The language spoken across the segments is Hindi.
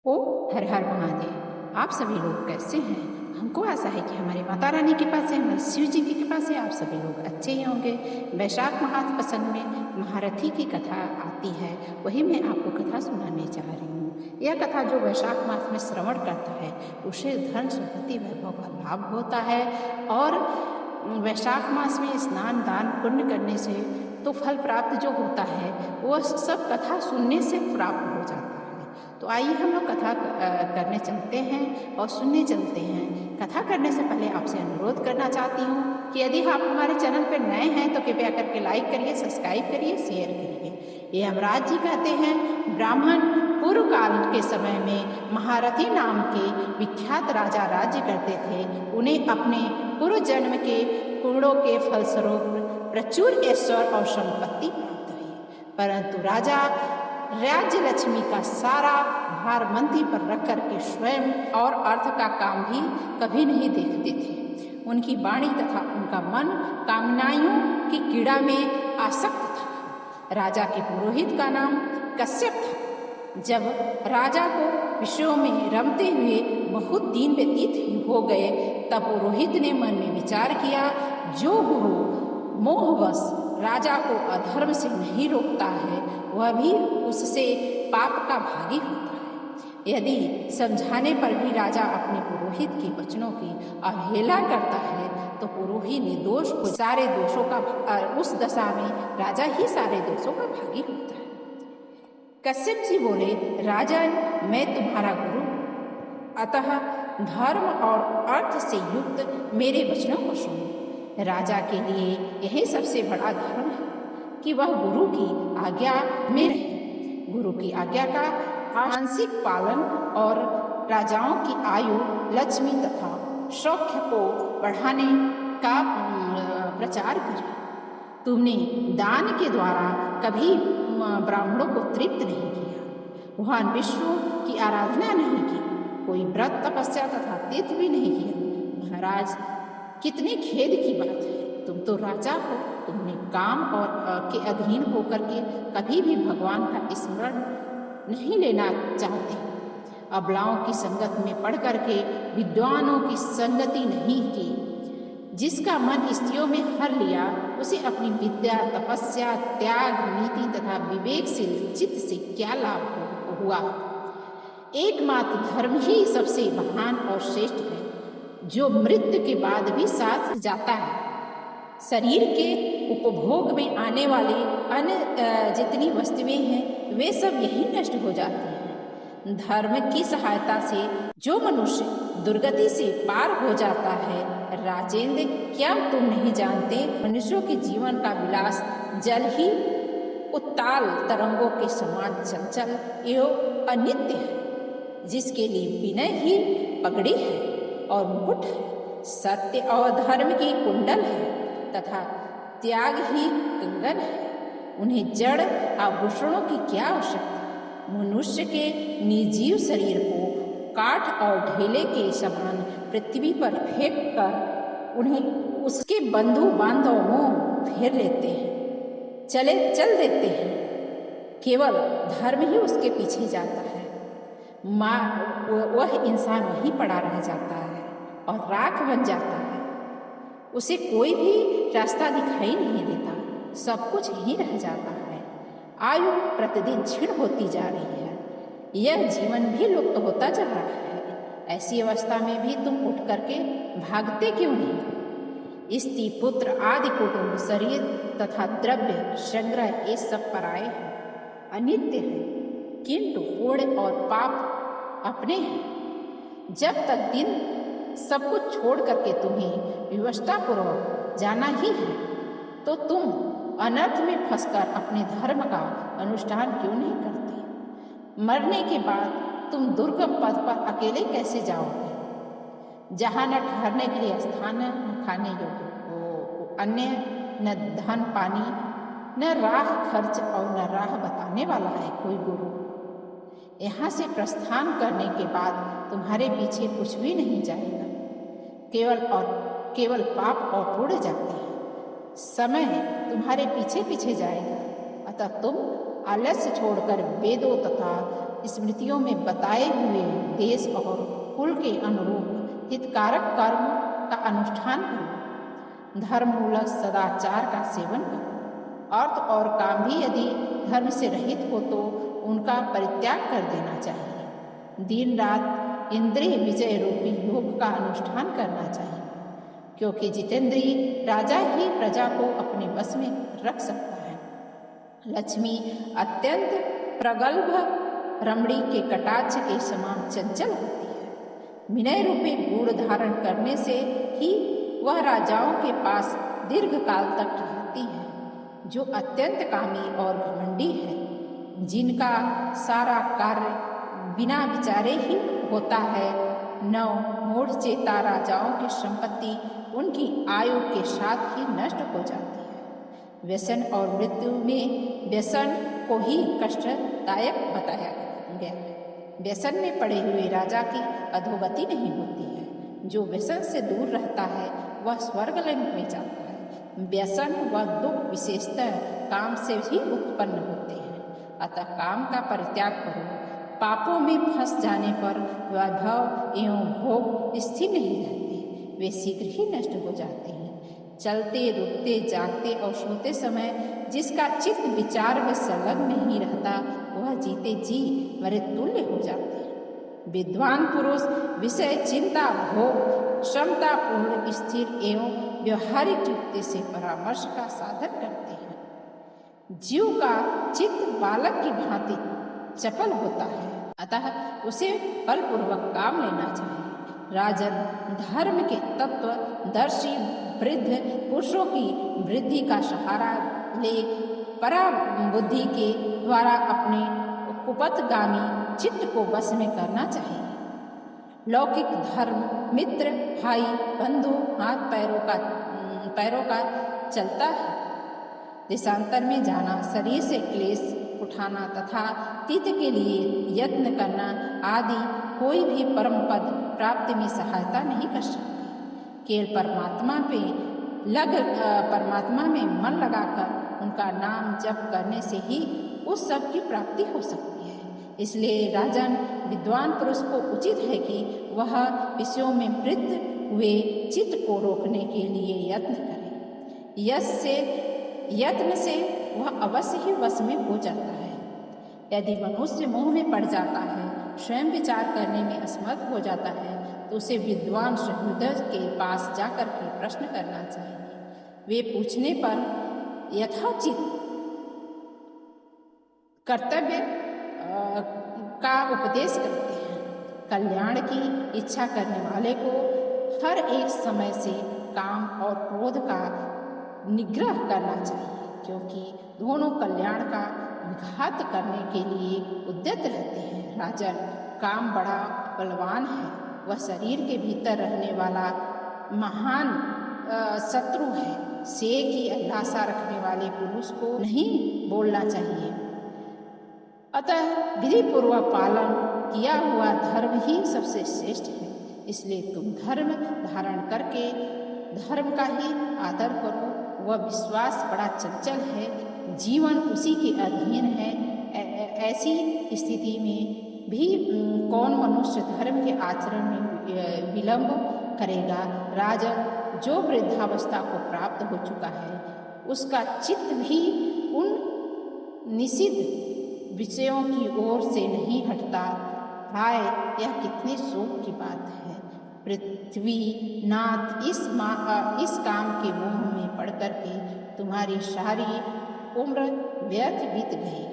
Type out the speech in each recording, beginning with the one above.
ओ हर हर महादेव। आप सभी लोग कैसे हैं? हमको आशा है कि हमारे माता रानी की कृपा से, हमारे शिव जी की कृपा से आप सभी लोग अच्छे ही होंगे। वैशाख मास प्रसंग में महारथी की कथा आती है, वही मैं आपको कथा सुनाने जा रही हूँ। यह कथा जो वैशाख मास में श्रवण करता है उसे धन संपत्ति वैभव का लाभ होता है। और वैशाख मास में स्नान दान पुण्य करने से तो फल प्राप्त जो होता है वह सब कथा सुनने से प्राप्त हो जाता है। तो आइए हम लोग कथा करने चलते हैं और सुनने चलते हैं। कथा करने से पहले आपसे अनुरोध करना चाहती हूँ कि यदि आप हमारे चैनल पर नए हैं तो कृपया करके लाइक करिए, सब्सक्राइब करिए, शेयर करिए। ये यमराज जी कहते हैं, ब्राह्मण पूर्व काल के समय में महारथी नाम के विख्यात राजा राज्य करते थे। उन्हें अपने पूर्व जन्म के पुण्यों के फलस्वरूप प्रचुर ऐश्वर्य और संपत्ति प्राप्त हुई, परंतु राजा राज्य लक्ष्मी का सारा भार मंत्री पर रख करके स्वयं और अर्थ का काम भी कभी नहीं देखते थे। उनकी वाणी तथा उनका मन कामनाओं की कीड़ा में आसक्त था। राजा के पुरोहित का नाम कश्यप था। जब राजा को विषयों में रमते हुए बहुत दिन व्यतीत हो गए, तब पुरोहित ने मन में विचार किया, जो गुरु मोहवश राजा को अधर्म से नहीं रोकता है वह भी उससे पाप का भागी होता है। यदि समझाने पर भी राजा अपने पुरोहित के वचनों की अवहेलना करता है तो पुरोहित निर्दोष को सारे दोषों का उस दशा में राजा ही सारे दोषों का भागी होता है। कश्यप जी बोले, राजन, मैं तुम्हारा गुरु, अतः धर्म और अर्थ से युक्त मेरे वचनों को सुनो। राजा के लिए यही सबसे बड़ा धर्म है कि वह गुरु की आज्ञा में रहे। गुरु की आज्ञा का आंशिक पालन और राजाओं की आयु, लक्ष्मी तथा सौख्य को बढ़ाने का प्रचार करे। तुमने दान के द्वारा कभी ब्राह्मणों को तृप्त नहीं किया, भगवान विष्णु की आराधना नहीं की, कोई व्रत तपस्या तथा तीर्थ भी नहीं किया। महाराज, कितने खेद की बात है। तुम तो राजा हो, तुमने काम और के अधीन होकर के कभी भी भगवान का स्मरण नहीं लेना चाहते। अबलाओं की संगत में पढ़ करके विद्वानों की संगति नहीं की। जिसका मन स्त्रियों में हर लिया उसे अपनी विद्या, तपस्या, त्याग, नीति तथा विवेकशील चित्त से क्या लाभ हुआ। एकमात्र धर्म ही सबसे महान और श्रेष्ठ है, जो मृत्यु के बाद भी साथ जाता है। शरीर के उपभोग में आने वाली अन्य जितनी वस्तुएं हैं वे सब यही नष्ट हो जाती हैं। धर्म की सहायता से जो मनुष्य दुर्गति से पार हो जाता है। राजेंद्र, क्या तुम नहीं जानते, मनुष्यों के जीवन का विलास जल ही उत्ताल तरंगों के समान चंचल एवं अनित्य है, जिसके लिए विनय ही पगड़ी है और मुकुट है, सत्य और धर्म की कुंडल है तथा त्याग ही कंगन है। उन्हें जड़ आभूषणों की क्या आवश्यकता। मनुष्य के निर्जीव शरीर को काठ और ढेले के समान पृथ्वी पर फेंक कर उन्हें उसके बंधु बांधवों फेर लेते हैं, चल देते हैं। केवल धर्म ही उसके पीछे जाता है। वह इंसान वहीं पड़ा रह जाता है और राख बन जाता है। उसे कोई भी रास्ता दिखाई नहीं देता, सब कुछ ही रह जाता है। आयु प्रतिदिन क्षीण होती जा रही है, यह जीवन भी लुप्त होता जा रहा है। ऐसी अवस्था में भी तुम उठ करके भागते क्यों नहीं। स्त्री, पुत्र आदि कुटुंब, शरीर तथा द्रव्य संग्रह ये सब पराये हैं, अनित्य है, किंतु पुण्य और पाप अपने हैं। जब तक दिन सब कुछ छोड़ करके तुम्हें विवशतापूर्वक जाना ही है तो तुम अनर्थ में फंसकर अपने धर्म का अनुष्ठान क्यों नहीं करते। मरने के बाद तुम दुर्गम पद पर अकेले कैसे जाओगे, जहाँ न ठहरने के लिए स्थान, न खाने योग्य अन्य, न धन पानी, न राह खर्च और न राह बताने वाला है कोई गुरु। यहाँ से प्रस्थान करने के बाद तुम्हारे पीछे कुछ भी नहीं जाएगा, केवल पाप और पुण्य जाते हैं। समय तुम्हारे पीछे पीछे जाएगा, अतः तुम आलस्य छोड़कर वेदों तथा स्मृतियों में बताए हुए देश और कुल के अनुरूप हितकारक कर्म का अनुष्ठान करो। धर्ममूलक सदाचार का सेवन करो। अर्थ और काम भी यदि धर्म से रहित हो तो उनका परित्याग कर देना चाहिए। दिन रात इंद्रिय विजय रूपी योग का अनुष्ठान करना चाहिए, क्योंकि जितेंद्रिय राजा ही प्रजा को अपने बस में रख सकता है। लक्ष्मी अत्यंत प्रगल्भ रमणी के कटाक्ष के समान चंचल होती है। विनय रूपी गुण धारण करने से ही वह राजाओं के पास दीर्घ काल तक रहती है। जो अत्यंत कामी और घमंडी है, जिनका सारा कार्य बिना विचारे ही होता है, नव मूढ़ चेता राजाओं की संपत्ति उनकी आयु के साथ ही नष्ट हो जाती है। व्यसन और मृत्यु में व्यसन को ही कष्टदायक बताया गया है। व्यसन में पड़े हुए राजा की अधोगति नहीं होती है। जो व्यसन से दूर रहता है वह स्वर्गलोक में जाता है। व्यसन व दुख विशेषतः काम से ही उत्पन्न होते हैं। अतः काम का परित्याग करो। पापों में फंस जाने पर वैभव एवं भोग स्थिर नहीं रहते, वे शीघ्र ही नष्ट हो जाते हैं। चलते रुकते जागते और सोते समय जिसका चित्त विचार में संलग्न नहीं रहता, वह जीते जी मरे तुल्य हो जाते हैं। विद्वान पुरुष विषय चिंता भोग क्षमता पूर्ण स्थिर एवं व्यवहारिक युक्ति से परामर्श का साधन करते हैं। जीव का चित्त बालक की भांति चपल होता है, अतः उसे बलपूर्वक काम लेना चाहिए। राजन, धर्म के तत्वदर्शी वृद्ध पुरुषों की वृद्धि का सहारा ले परा बुद्धि के द्वारा अपने कुपथगामी चित्त को वश में करना चाहिए। लौकिक धर्म मित्र भाई बंधु हाथ पैरों का चलता है। देशांतर में जाना, शरीर से क्लेश उठाना तथा तीर्थ के लिए यत्न करना आदि कोई भी परम पद प्राप्ति में सहायता नहीं कर सकती। केवल परमात्मा में मन लगाकर उनका नाम जप करने से ही उस सब की प्राप्ति हो सकती है। इसलिए राजन, विद्वान पुरुष को उचित है कि वह विषयों में वृत्त हुए चित्त को रोकने के लिए यत्न करे। यत्न से वह अवश्य ही वश में हो जाता है। यदि मनुष्य मोह में पड़ जाता है, स्वयं विचार करने में असमर्थ हो जाता है, तो उसे विद्वान सहृदय के पास जाकर के प्रश्न करना चाहिए। वे पूछने पर यथोचित कर्तव्य का उपदेश करते हैं। कल्याण की इच्छा करने वाले को हर एक समय से काम और क्रोध का निग्रह करना चाहिए, क्योंकि दोनों कल्याण का विघात करने के लिए उद्यत रहते हैं। राजन, काम बड़ा बलवान है। वह शरीर के भीतर रहने वाला महान शत्रु है। शेर की अभिलाषा रखने वाले पुरुष को नहीं बोलना चाहिए। अतः विधिपूर्वक पालन किया हुआ धर्म ही सबसे श्रेष्ठ है। इसलिए तुम धर्म धारण करके धर्म का ही आदर करो। वह विश्वास बड़ा चंचल है, जीवन उसी के अधीन है। ऐसी स्थिति में भी कौन मनुष्य धर्म के आचरण में विलंब करेगा। राजन, जो वृद्धावस्था को प्राप्त हो चुका है, उसका चित्त भी उन निषिद्ध विषयों की ओर से नहीं हटता। हाय, यह कितनी शोक की बात है। पृथ्वी नाथ इस काम के मोह में पड़कर के तुम्हारी सारी उम्र व्यर्थ बीत गई।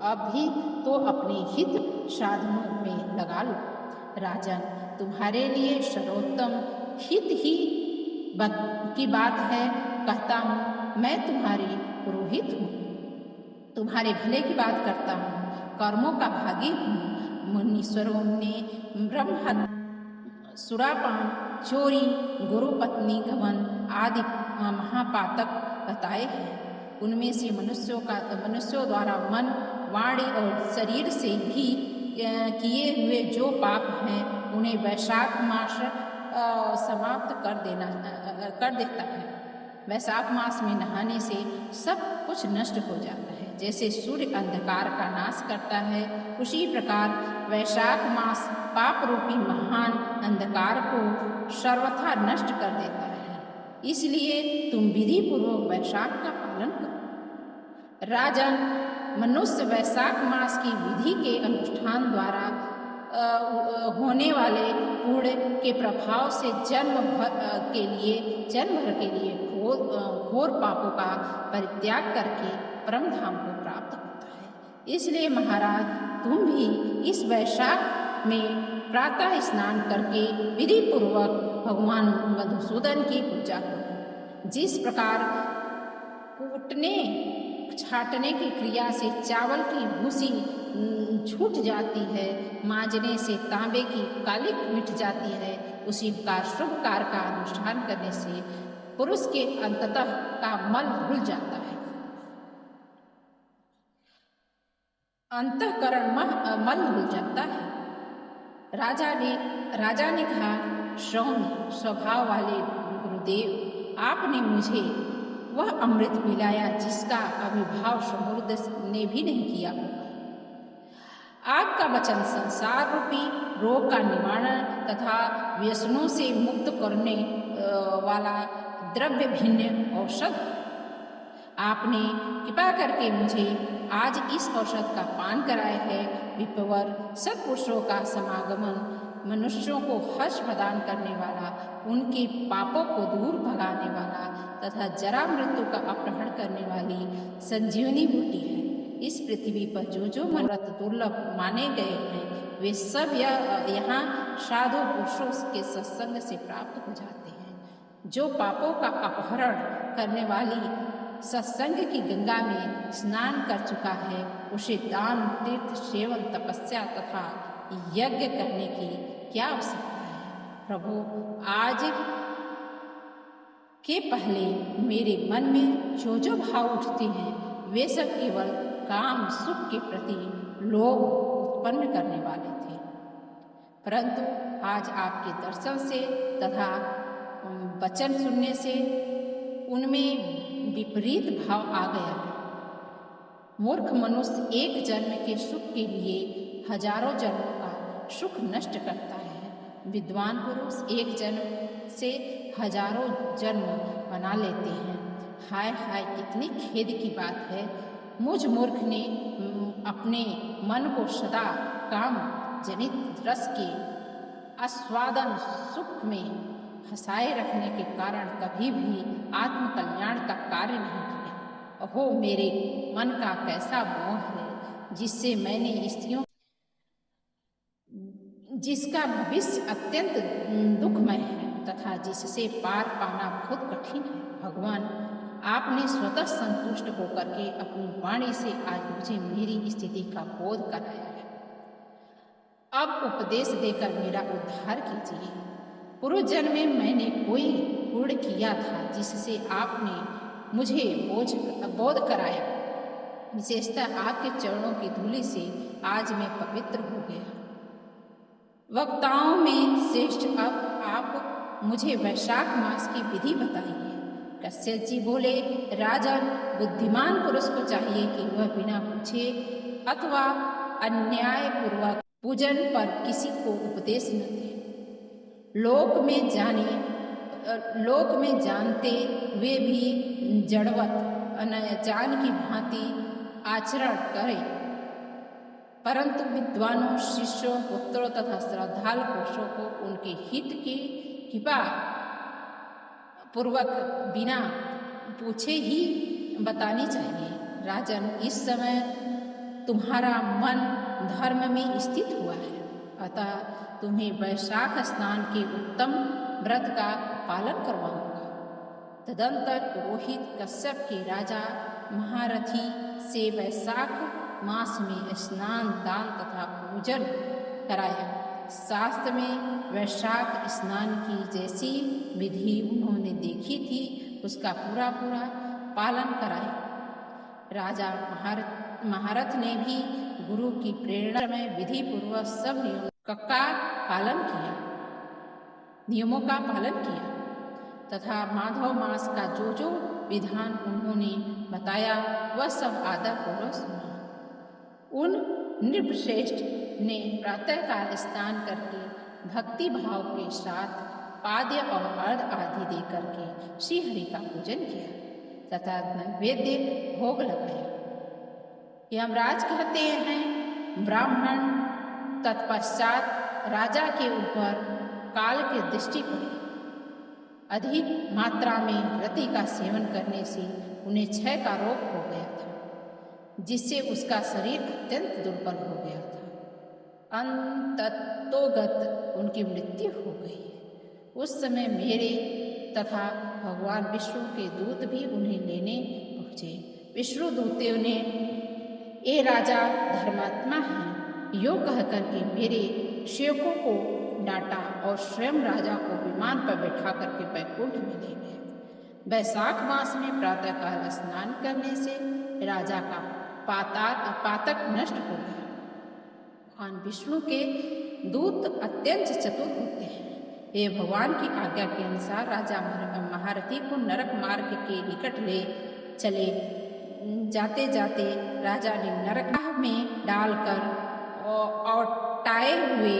अब भी तो अपने हित साधनों में लगा लो। राजन, तुम्हारे लिए सर्वोत्तम हित ही की बात है। कहता हूँ, मैं तुम्हारी पुरोहित हूँ, तुम्हारे भले की बात करता हूँ, कर्मों का भागी हूँ। मुनीश्वरों ने ब्रह्महत्या, सुरापान, चोरी, गुरुपत्नी गमन आदि महापातक बताए हैं। उनमें से मनुष्यों द्वारा मन, वाणी और शरीर से भी किए हुए जो पाप हैं, उन्हें वैशाख मास समाप्त कर देता है। वैशाख मास में नहाने से सब कुछ नष्ट हो जाता है। जैसे सूर्य अंधकार का नाश करता है, उसी प्रकार वैशाख मास पाप रूपी महान अंधकार को सर्वथा नष्ट कर देता है। इसलिए तुम विधि पूर्वक वैशाख का पालन करो। राजन, मनुष्य वैशाख मास की विधि के अनुष्ठान द्वारा होने वाले पुण्य के प्रभाव से जन्म भर के लिए घोर पापों का परित्याग करके परम धाम को प्राप्त होता है। इसलिए महाराज, तुम भी इस वैशाख में प्रातः स्नान करके विधि पूर्वक भगवान मधुसूदन की पूजा करो। जिस प्रकार कूटने छाटने की क्रिया से चावल की भूसी छूट जाती है, मांजने से तांबे की कालिक मिट जाती है, उसी प्रकार शुभ कार्य का अनुष्ठान करने से पुरुष के अंततः का मल धुल जाता है, अंतःकरण मल धुल जाता है। राजा ने कहा, सौम्य स्वभाव वाले गुरुदेव, आपने मुझे वह अमृत पिलाया जिसका अभिभाव समुद्र ने भी नहीं किया होगा। आपका वचन संसार रूपी रोग का निवारण तथा व्यसनों से मुक्त करने वाला द्रव्य भिन्न औषध। आपने कृपा करके मुझे आज इस औषध का पान कराया है। विप्रवर सत्पुरुषों का समागमन मनुष्यों को हर्ष प्रदान करने वाला, उनके पापों को दूर भगाने वाला तथा जरा मृत्यु का अपहरण करने वाली संजीवनी बूटी है। इस पृथ्वी पर जो मनोरथ दुर्लभ माने गए हैं, वे सब यहाँ साधु पुरुषों के सत्संग से प्राप्त हो जाते हैं। जो पापों का अपहरण करने वाली सत्संग की गंगा में स्नान कर चुका है, उसे दान, तीर्थ, सेवन, तपस्या तथा यज्ञ करने की क्या आवश्यकता है। प्रभु, आज के पहले मेरे मन में जो भाव उठते हैं, वे सब केवल काम सुख के प्रति लोभ उत्पन्न करने वाले थे, परंतु आज आपके दर्शन से तथा वचन सुनने से उनमें विपरीत भाव आ गया है। मूर्ख मनुष्य एक जन्म के सुख के लिए हजारों जन्मों का सुख नष्ट करता है। विद्वान पुरुष एक जन्म से हजारों जन्म बना लेते हैं। हाय हाय, कितनी खेद की बात है। मुझ मूर्ख ने अपने मन को सदा काम जनित रस के आस्वादन सुख में फंसाए रखने के कारण कभी भी आत्म कल्याण का कार्य नहीं किया। अहो, मेरे मन का कैसा मोह है, जिससे मैंने स्त्रियों जिसका भविष्य अत्यंत दुखमय है तथा जिससे पार पाना बहुत कठिन है। भगवान, आपने स्वतः संतुष्ट होकर के अपनी वाणी से आज मुझे मेरी स्थिति का बोध कराया है। अब उपदेश देकर मेरा उद्धार कीजिए। पूर्व जन्म में मैंने कोई पुण्य किया था जिससे आपने मुझे बोध कराया। विशेषतः आपके चरणों की धूलि से आज मैं पवित्र हो गया। वक्ताओं में श्रेष्ठ, अब आप मुझे वैशाख मास की विधि बताइए। कश्यप जी बोले, राजन, बुद्धिमान पुरुष को चाहिए कि वह बिना पूछे अथवा अन्यायपूर्वक पूजन पर किसी को उपदेश न दे। लोक में जानते हुए भी जड़वत अनजान की भांति आचरण करे, परंतु विद्वानों, शिष्यों, पुत्रों तथा श्रद्धालु पुरुषों को उनके हित की कृपा पूर्वक बिना पूछे ही बतानी चाहिए। राजन, इस समय तुम्हारा मन धर्म में स्थित हुआ है, अतः तुम्हें वैशाख स्नान के उत्तम व्रत का पालन करवाऊंगा। तदंतर पुरोहित कश्यप के राजा महारथी से वैशाख मास में स्नान, दान तथा पूजन कराया। शास्त्र में वैशाख स्नान की जैसी विधि उन्होंने देखी थी, उसका पूरा पालन कराया। राजा महारथ ने भी गुरु की प्रेरणा में विधि पूर्वक सब नियमों का पालन किया तथा माधव मास का जो विधान उन्होंने बताया वह सब आदरपूर्वक सुना। उन नृपश्रेष्ठ ने प्रातःकाल स्नान करके भक्ति भाव के साथ पाद्य और अर्घ आदि दे करके श्री हरि का पूजन किया तथा नैवेद्य भोग लगाया। यमराज कहते हैं, ब्राह्मण तत्पश्चात राजा के ऊपर काल की दृष्टि पड़ी। अधिक मात्रा में रति का सेवन करने से उन्हें क्षय का रोग हो गया था, जिससे उसका शरीर अत्यंत दुर्बल हो गया था। अंततोगत उनकी मृत्यु हो गई। उस समय मेरे तथा भगवान विष्णु के दूत भी उन्हें लेने पहुँचे। विष्णु दूतों ने, ए राजा धर्मात्मा है, यो कहकर के मेरे सेवकों को डांटा और स्वयं राजा को विमान पर बैठा करके बैकुंठ में ले गए। वैशाख मास में प्रातःकाल स्नान करने से राजा का पातक नष्ट हो गया। भगवान विष्णु के दूत अत्यंत चतुर होते हैं। ये भगवान की आज्ञा के अनुसार राजा महारथी को नरक मार्ग के निकट ले चले। जाते जाते राजा ने नरक में डालकर और टाए हुए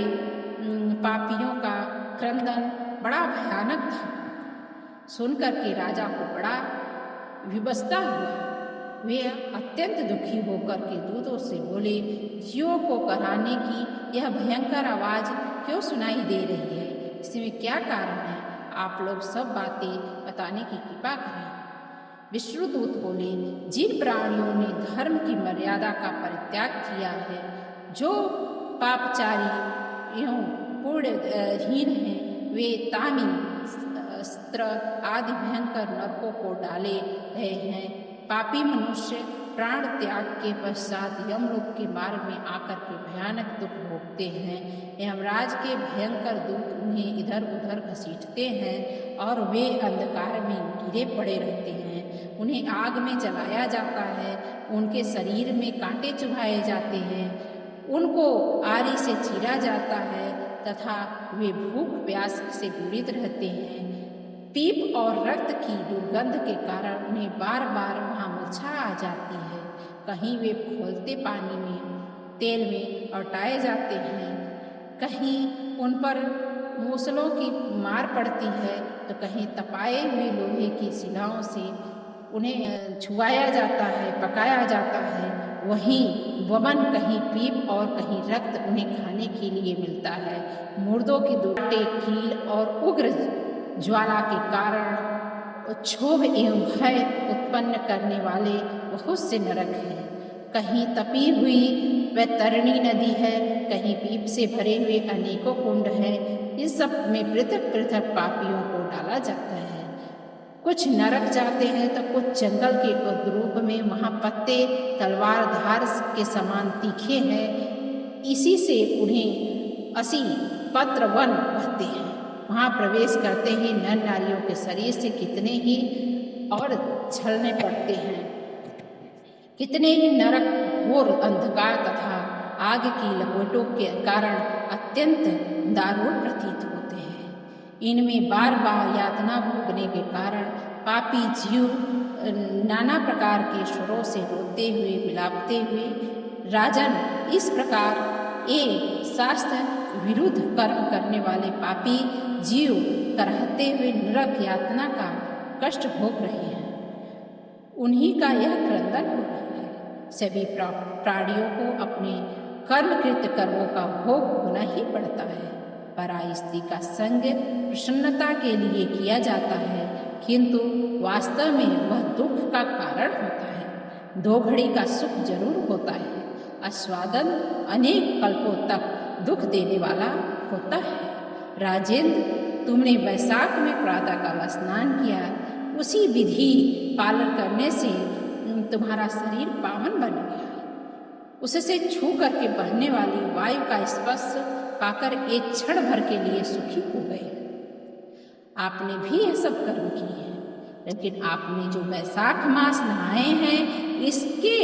पापियों का क्रंदन बड़ा भयानक था। सुनकर के राजा को बड़ा विवशता हुआ। वे अत्यंत दुखी होकर के दूतों से बोले, जीवों को कराने की यह भयंकर आवाज क्यों सुनाई दे रही है? इसमें क्या कारण है? आप लोग सब बातें बताने की कृपा करें। विष्णुदूत बोले, जिन प्राणियों ने धर्म की मर्यादा का परित्याग किया है, जो पापचारी एवं पुण्यहीन हैं, वे तामी स्त्र आदि भयंकर नरकों को डाले गए हैं। पापी मनुष्य प्राण त्याग के पश्चात यमलोक के मार्ग में आकर के भयानक दुख भोगते हैं। यमराज के भयंकर दूत उन्हें इधर उधर घसीटते हैं और वे अंधकार में गिरे पड़े रहते हैं। उन्हें आग में जलाया जाता है, उनके शरीर में कांटे चुभाए जाते हैं, उनको आरी से चीरा जाता है तथा वे भूख प्यास से पीड़ित रहते हैं। पीप और रक्त की दुर्गंध के कारण उन्हें बार बार वहाँ मूर्छा आ जाती है। कहीं वे खौलते पानी में, तेल में औटाए जाते हैं, कहीं उन पर मूसलों की मार पड़ती है तो कहीं तपाए हुए लोहे की शिलाओं से उन्हें छुआया जाता है, पकाया जाता है। वहीं वमन, कहीं पीप और कहीं रक्त उन्हें खाने के लिए मिलता है। मुर्दों की दुर्टे, कील और उग्र ज्वाला के कारण क्षोभ एवं भय उत्पन्न करने वाले बहुत से नरक हैं। कहीं तपी हुई वैतरणी नदी है, कहीं पीप से भरे हुए अनेकों कुंड हैं। इन सब में पृथक पृथक पापियों को डाला जाता है। कुछ नरक जाते हैं तो कुछ जंगल के उद्रूप में, वहाँ पत्ते तलवार धार के समान तीखे हैं। इसी से उन्हें असी पत्र वन कहते हैं। वहाँ प्रवेश करते ही नर नारियों के शरीर से कितने ही और छलने पड़ते हैं। कितने ही नरक घोर अंधकार तथा आग की लपेटों के कारण अत्यंत दारुण प्रतीत होते हैं। इनमें बार बार यातना भोगने के कारण पापी जीव नाना प्रकार के स्वरों से रोते हुए विलापते हुए, राजन, इस प्रकार ये शास्त्र विरुद्ध कर्म करने वाले पापी जीव करहते हुए नरक यातना का कष्ट भोग रहे हैं। उन्हीं का यह क्रंदन हो रहा है। सभी प्राणियों को अपने कर्मकृत कर्मों का भोग होना ही पड़ता है। पराई स्त्री का संग प्रसन्नता के लिए किया जाता है, किंतु वास्तव में वह दुख का कारण होता है। दो घड़ी का सुख जरूर होता है, आस्वादन अनेक कल्पों तक दुख देने वाला होता है। राजेंद्र, तुमने वैशाख में प्रातःकाल स्नान किया, उसी विधि पालन करने से तुम्हारा शरीर पावन बन गया। उससे छू करके बहने वाली वायु का स्पर्श पाकर एक क्षण भर के लिए सुखी हो गए। आपने भी यह सब कर्म किए हैं, लेकिन आपने जो वैशाख मास नहाए हैं, इसके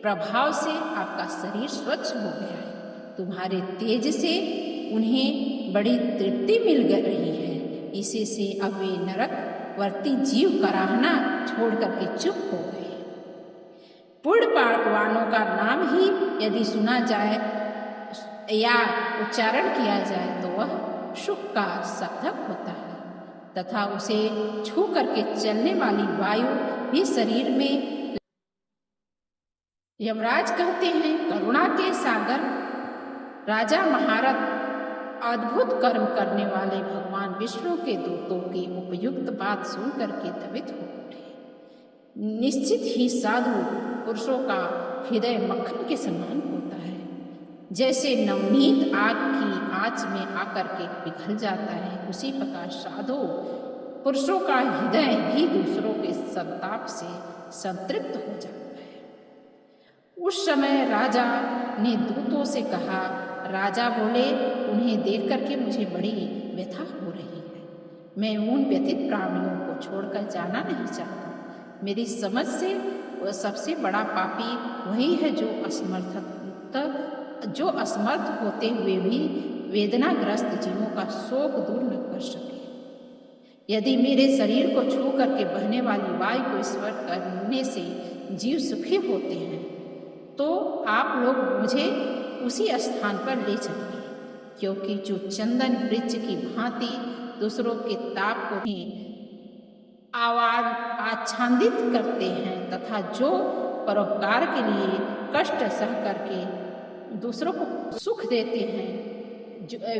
प्रभाव से आपका शरीर स्वच्छ हो गया है। तुम्हारे तेज से उन्हें बड़ी तृप्ति मिल रही है। इसी से अब वे नरक वर्ती जीव कराहना छोड़ करके चुप हो गए। पुण्य पापवानों का नाम ही यदि सुना जाए या उच्चारण किया जाए तो वह सुख का साधक होता है तथा उसे छू करके चलने वाली वायु भी शरीर में। यमराज कहते हैं, करुणा के सागर राजा महारथ अद्भुत कर्म करने वाले भगवान विष्णु के दूतों की उपयुक्त बात सुन करके द्रवित हो उठे। निश्चित ही साधु पुरुषों का हृदय मक्खन के समान होता है, जैसे नवनीत आग की आंच में आकर के पिघल जाता है, उसी प्रकार साधु पुरुषों का हृदय भी दूसरों के संताप से संतृप्त हो जाता है। उस समय राजा ने दूतों से कहा। राजा बोले, उन्हें देख करके मुझे बड़ी व्यथा हो रही है। मैं उन व्यथित प्राणियों को छोड़कर जाना नहीं चाहता। मेरी समझ से वह सबसे बड़ा पापी वही है जो असमर्थ होते हुए भी वेदनाग्रस्त जीवों का शोक दूर न कर सके। यदि मेरे शरीर को छू करके बहने वाली वायु को स्पर्श करने से जीव सुखी होते हैं तो आप लोग मुझे उसी स्थान पर ले चलिए, क्योंकि जो चंदन वृक्ष की भांति दूसरों के ताप को ही आच्छादित करते हैं तथा जो परोपकार के लिए कष्ट सह करके दूसरों को सुख देते हैं,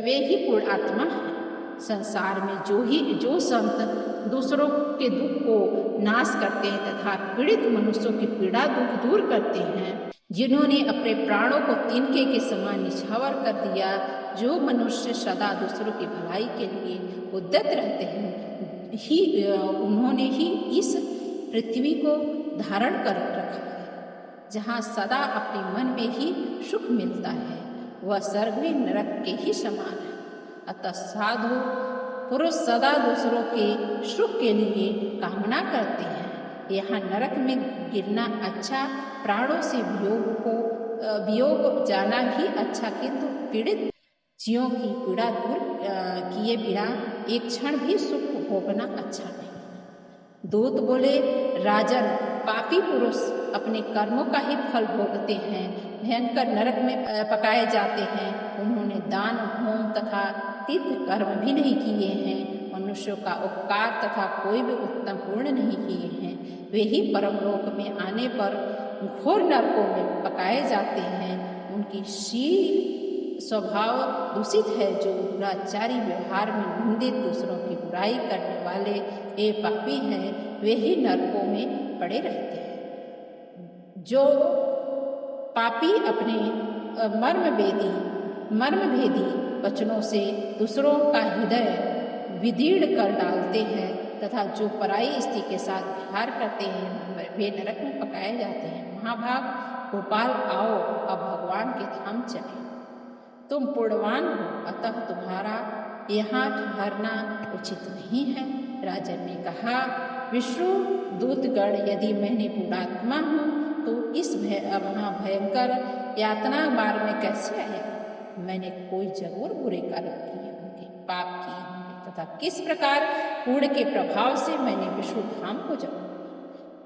वे ही पूर्ण आत्मा हैं। संसार में जो संत दूसरों के दुख को नाश करते हैं तथा पीड़ित मनुष्यों की पीड़ा दुख दूर करते हैं, जिन्होंने अपने प्राणों को तिनके के समान निछावर कर दिया, जो मनुष्य सदा दूसरों की भलाई के लिए उद्यत रहते हैं, उन्होंने ही इस पृथ्वी को धारण कर रखा है, जहाँ सदा अपने मन में ही सुख मिलता है। वह स्वर्ग भी नरक के ही समान है। अतः साधु पुरुष सदा दूसरों के सुख के लिए कामना करते हैं। यहाँ नरक में गिरना अच्छा, प्राणों से वियोग जाना भी अच्छा, किंतु पीड़ित जीवों की पीड़ा दूर किए बिना एक क्षण भी सुख भोगना अच्छा नहीं। दूत बोले, राजन, पापी पुरुष अपने कर्मों का ही फल भोगते हैं, भयंकर नरक में पकाए जाते हैं। उन्होंने दान होम तथा तीर्थ कर्म भी नहीं किए हैं, मनुष्यों का उपकार तथा कोई भी उत्तम पुण्य नहीं किए हैं। वे ही परमलोक में आने पर घोर नरकों में पकाए जाते हैं। उनकी शील स्वभाव दूषित है, जो दुराचारी व्यवहार में निंदित दूसरों की बुराई करने वाले ये पापी हैं, वे ही नरकों में पड़े रहते हैं। जो पापी अपने मर्मभेदी वचनों से दूसरों का हृदय विदीर्ण कर डालते हैं तथा जो पराई स्त्री के साथ व्यवहार करते हैं, वे नरक में पकाए जाते हैं। महाभाग गोपाल, आओ अब भगवान के धाम चले। तुम पुण्यवान हो, अतः तुम्हारा यहाँ ठहरना उचित नहीं है। राजन ने कहा, विष्णु दूतगण, यदि मैंने पुण्यात्मा हूँ तो इस महाभयंकर यातना मार्ग में कैसे आया? मैंने कोई जरूर बुरे कार्य किए होंगे, पाप किए होंगे तथा किस प्रकार पुण्य के प्रभाव से मैंने विष्णु धाम को जाऊँ।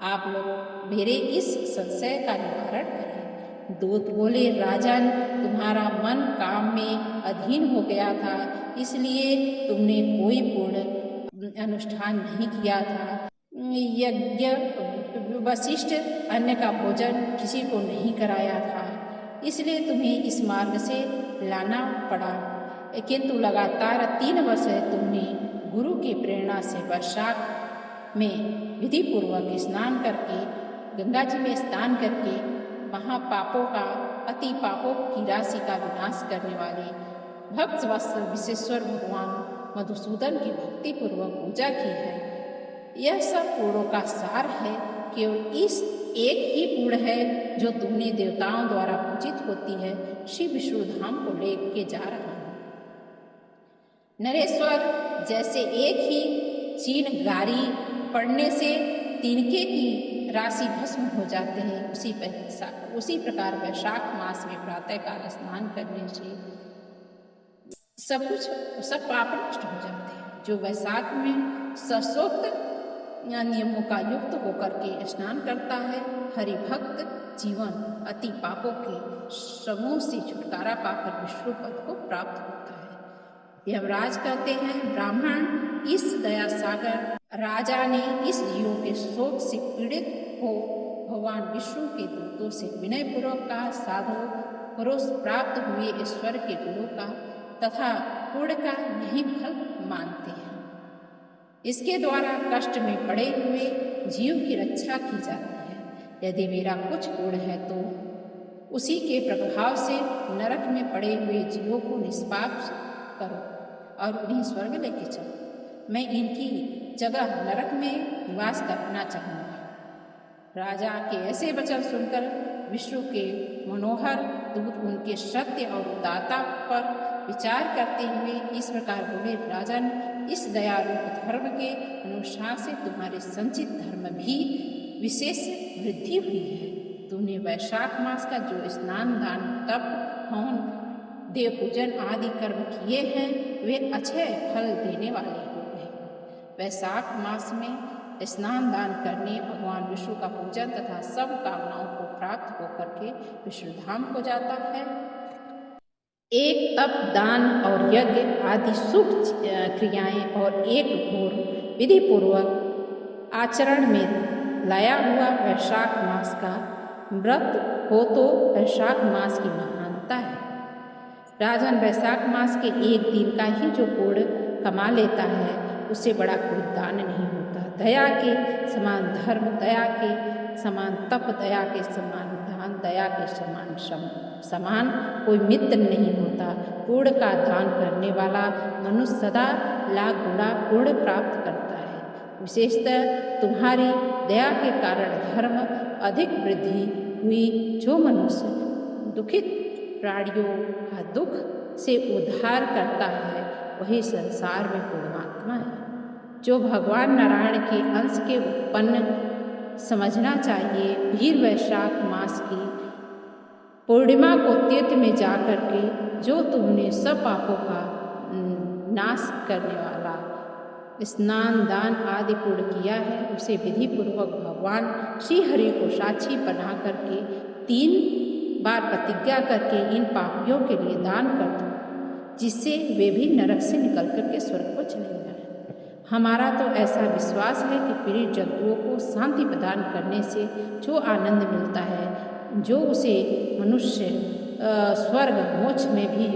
आप लोग मेरे इस संशय का निवारण करें। दूत बोले, राजन, तुम्हारा मन काम में अधीन हो गया था, इसलिए तुमने कोई पूर्ण अनुष्ठान नहीं किया था। यज्ञ वशिष्ठ अन्न का भोजन किसी को नहीं कराया था, इसलिए तुम्हें इस मार्ग से लाना पड़ा। किंतु लगातार 3 वर्ष तुमने गुरु की प्रेरणा से वैशाख में विधि पूर्वक स्नान करके, गंगा जी में स्नान करके महापापों का, अति पापों की राशि का विनाश करने वाले भक्त वत्सल विश्वेश्वर भगवान मधुसूदन की भक्ति पूर्वक पूजा की है। यह सब पूर्णों का सार है। केवल इस एक ही पूर्ण है जो तुमने देवताओं द्वारा पूजित होती है, श्री विष्णु धाम को लेके जा रहा हूँ। नरेश्वर, जैसे एक ही चीन गारी पड़ने से तिनके की राशि भस्म हो जाते हैं, उसी प्रकार वैशाख मास में प्रातःकाल स्नान करने से सब पाप नष्ट हो जाते हैं। जो वैशाख में सशोक्त नियमों का युक्त होकर के स्नान करता है, हरिभक्त जीवन अति पापों के समूह से छुटकारा पाकर विष्णु पद को प्राप्त होता है। यमराज कहते हैं, ब्राह्मण, इस दया सागर राजा ने इस जीवों के शोक से पीड़ित हो भगवान विष्णु के दूतों से विनय पूर्वक का साधु पुरुष प्राप्त हुए ईश्वर के गुणों का तथा पुण्य का यही फल मानते हैं। इसके द्वारा कष्ट में पड़े हुए जीव की रक्षा की जाती है। यदि मेरा कुछ गुण है तो उसी के प्रभाव से नरक में पड़े हुए जीवों को निष्पाप करो और उन्हें स्वर्ग लेके चलो। मैं इनकी जगह नरक में निवास करना चाहूँगा। राजा के ऐसे वचन सुनकर विष्णु के मनोहर दूत उनके सत्य और उदारता पर विचार करते हुए इस प्रकार बोले, राजन, इस दयालु धर्म के अनुसार से तुम्हारे संचित धर्म भी विशेष वृद्धि हुई है। तुमने वैशाख मास का जो स्नान, दान, तप, हवन, देव पूजन आदि कर्म किए हैं वे अच्छे फल देने वाले हो गए। वैशाख मास में स्नान दान करने भगवान विष्णु का पूजन तथा सब कामनाओं को प्राप्त होकर के विष्णु धाम को जाता है। एक तप, दान और यज्ञ आदि शुभ क्रियाएं और एक घोर विधि पूर्वक आचरण में लाया हुआ वैशाख मास का व्रत हो तो वैशाख मास की महानता है। राजन, वैशाख मास के एक दिन का ही जो पुण्य कमा लेता है उससे बड़ा कोई दान नहीं होता। दया के समान धर्म, दया के समान तप, दया के समान दान, दया के समान कोई मित्र नहीं होता। पुण्य का दान करने वाला मनुष्य सदा लाख गुणा पुण्य प्राप्त करता है। विशेषतः तुम्हारी दया के कारण धर्म अधिक वृद्धि हुई। जो मनुष्य दुखित प्राणियों का दुख से उद्धार करता है वही संसार में परमात्मा है। जो भगवान नारायण के अंश के उत्पन्न समझना चाहिए। वीर वैशाख मास की पूर्णिमा को तीर्थ में जाकर के जो तुमने सब पापों का नाश करने वाला स्नान, दान आदि पुण्य किया है उसे विधि पूर्वक भगवान श्री हरि को साक्षी बना करके 3 बार प्रतिज्ञा करके इन पापियों के लिए दान कर दो, जिससे वे भी नरक से निकल करके स्वर्ग को चले जाएं। हमारा तो ऐसा विश्वास है कि पीड़ित जंतुओं को शांति प्रदान करने से जो आनंद मिलता है, जो उसे मनुष्य स्वर्ग मोक्ष में भी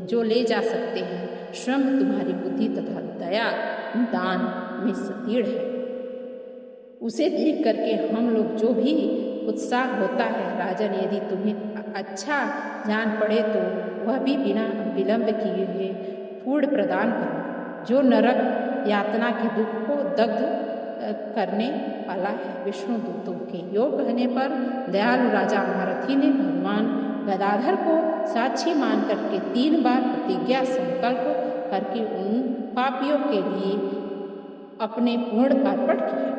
जो ले जा सकते हैं, स्वयं तुम्हारी बुद्धि तथा दया दान में सुदृढ़ है। उसे देख करके हम लोग जो भी उत्साह होता है। राजन, यदि तुम्हें अच्छा जान पड़े तो वह भी बिना विलंब किए हुए पूर्ण प्रदान करो, जो नरक यातना के दुख को दग्ध करने वाला है। विष्णु दूतों के योग कहने पर दयालु राजा महारथी ने भगवान गदाधर को साक्षी मान करके 3 बार प्रतिज्ञा संकल्प करके उन पापियों के लिए अपने पूर्ण अर्पण किया।